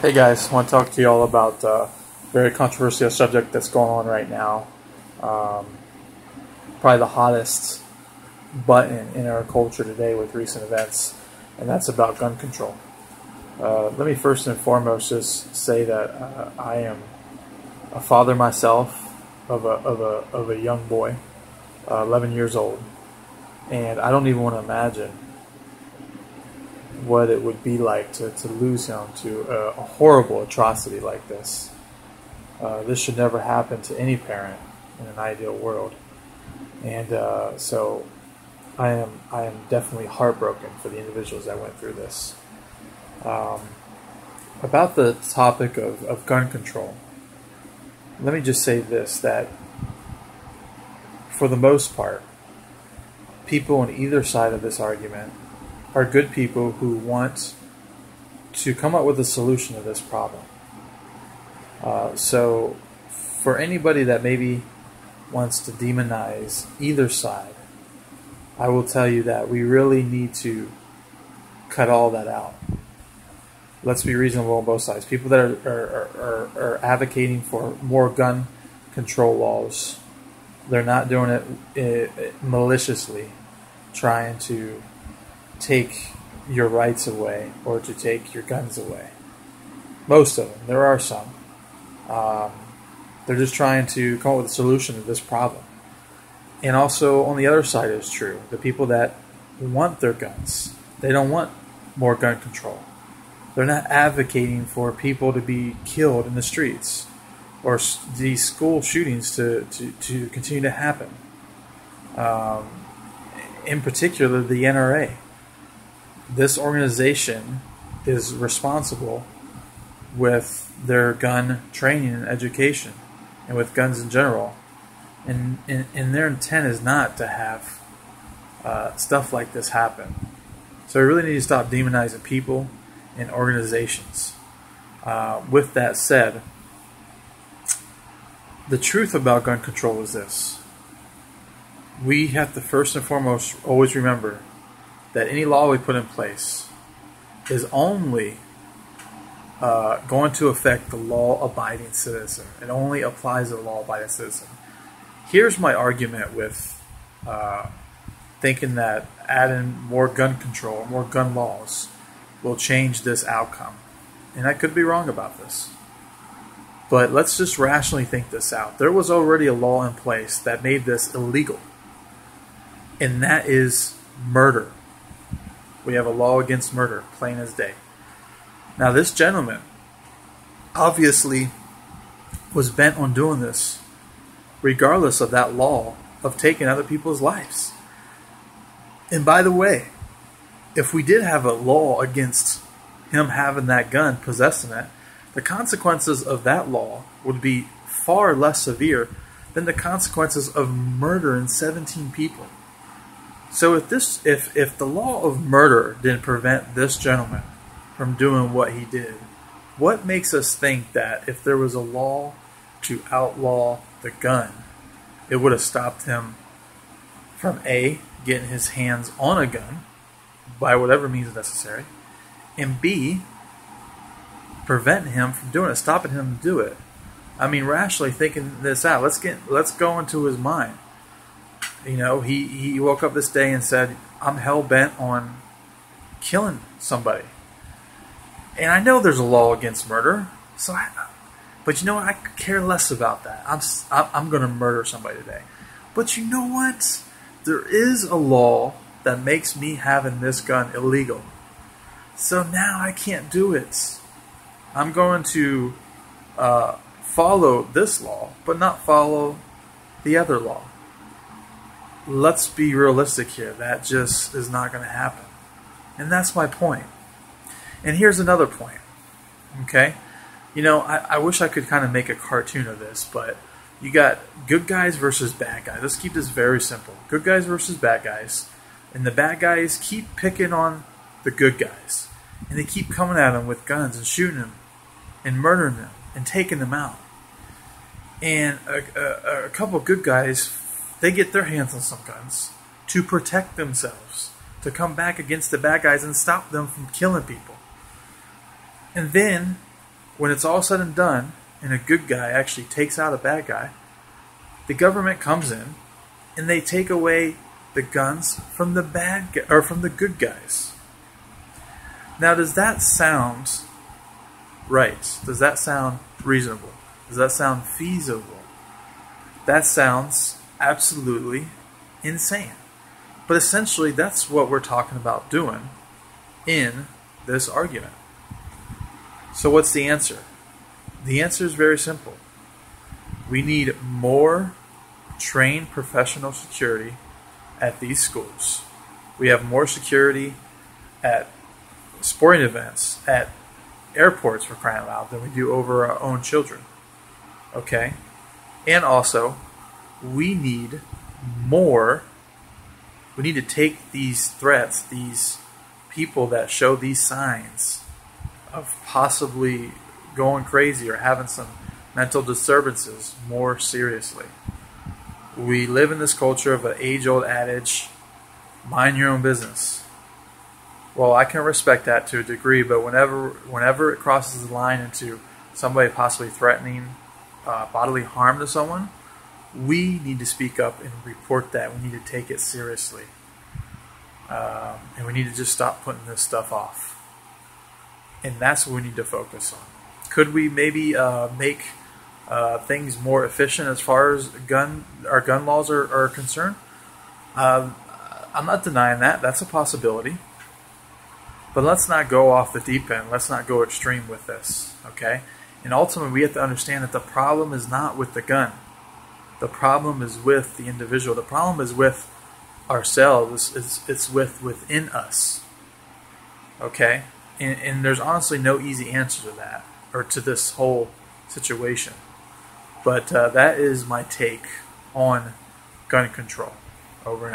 Hey guys, I want to talk to you all about a very controversial subject that's going on right now. Probably the hottest button in our culture today with recent events, and that's about gun control. Let me first and foremost just say that I am a father myself of a young boy, 11 years old, and I don't even want to imagine what it would be like to lose him to a horrible atrocity like this. This should never happen to any parent in an ideal world, and so I am definitely heartbroken for the individuals that went through this. About the topic of gun control, let me just say this, that for the most part, people on either side of this argument are good people who want to come up with a solution to this problem. So for anybody that maybe wants to demonize either side, I will tell you that we really need to cut all that out. Let's be reasonable on both sides. People that are advocating for more gun control laws, they're not doing it maliciously, trying to take your rights away or to take your guns away. Most of them. There are some. They're just trying to come up with a solution to this problem. And also on the other side is true. The people that want their guns, they don't want more gun control. They're not advocating for people to be killed in the streets or these school shootings to continue to happen. In particular, the NRA. This organization is responsible with their gun training and education and with guns in general. And their intent is not to have stuff like this happen. So we really need to stop demonizing people and organizations. With that said, the truth about gun control is this. We have to first and foremost always remember that any law we put in place is only going to affect the law-abiding citizen. It only applies to the law-abiding citizen. Here's my argument with thinking that adding more gun control, more gun laws, will change this outcome. And I could be wrong about this. But let's just rationally think this out. There was already a law in place that made this illegal. And that is murder. We have a law against murder, plain as day. Now this gentleman obviously was bent on doing this regardless of that law of taking other people's lives. And by the way, if we did have a law against him having that gun, possessing it, the consequences of that law would be far less severe than the consequences of murdering 17 people. So if the law of murder didn't prevent this gentleman from doing what he did, what makes us think that if there was a law to outlaw the gun, it would have stopped him from A, getting his hands on a gun by whatever means necessary, and B, preventing him from doing it, stopping him to do it? I mean, rationally thinking this out, let's go into his mind. You know, he woke up this day and said, I'm hell-bent on killing somebody. And I know there's a law against murder, but you know what? I could care less about that. I'm going to murder somebody today. But you know what? There is a law that makes me having this gun illegal. So now I can't do it. I'm going to follow this law, but not follow the other law. Let's be realistic here. That just is not going to happen. And that's my point. And here's another point. Okay? You know, I wish I could kind of make a cartoon of this, but you got good guys versus bad guys. Let's keep this very simple. Good guys versus bad guys. And the bad guys keep picking on the good guys. And they keep coming at them with guns and shooting them and murdering them and taking them out. And a couple of good guys, they get their hands on some guns to protect themselves, to come back against the bad guys and stop them from killing people. And then when it's all said and done, and a good guy actually takes out a bad guy, the government comes in and they take away the guns from the from the good guys. Now, does that sound right? Does that sound reasonable? Does that sound feasible? That sounds absolutely insane. But essentially, that's what we're talking about doing in this argument. So what's the answer? The answer is very simple. We need more trained professional security at these schools. We have more security at sporting events, at airports, for crying out loud, than we do over our own children. Okay? And also, we need to take these threats, these people that show these signs of possibly going crazy or having some mental disturbances, more seriously. We live in this culture of an age-old adage, mind your own business. Well, I can respect that to a degree, but whenever it crosses the line into somebody possibly threatening bodily harm to someone, we need to speak up and report that. We need to take it seriously. And we need to just stop putting this stuff off. And that's what we need to focus on. Could we maybe make things more efficient as far as our gun laws are concerned? I'm not denying that. That's a possibility. But let's not go off the deep end. Let's not go extreme with this. Okay? And ultimately, we have to understand that the problem is not with the gun. The problem is with the individual. The problem is with ourselves. It's within us. Okay? And there's honestly no easy answer to that, or to this whole situation. But that is my take on gun control. Over and out.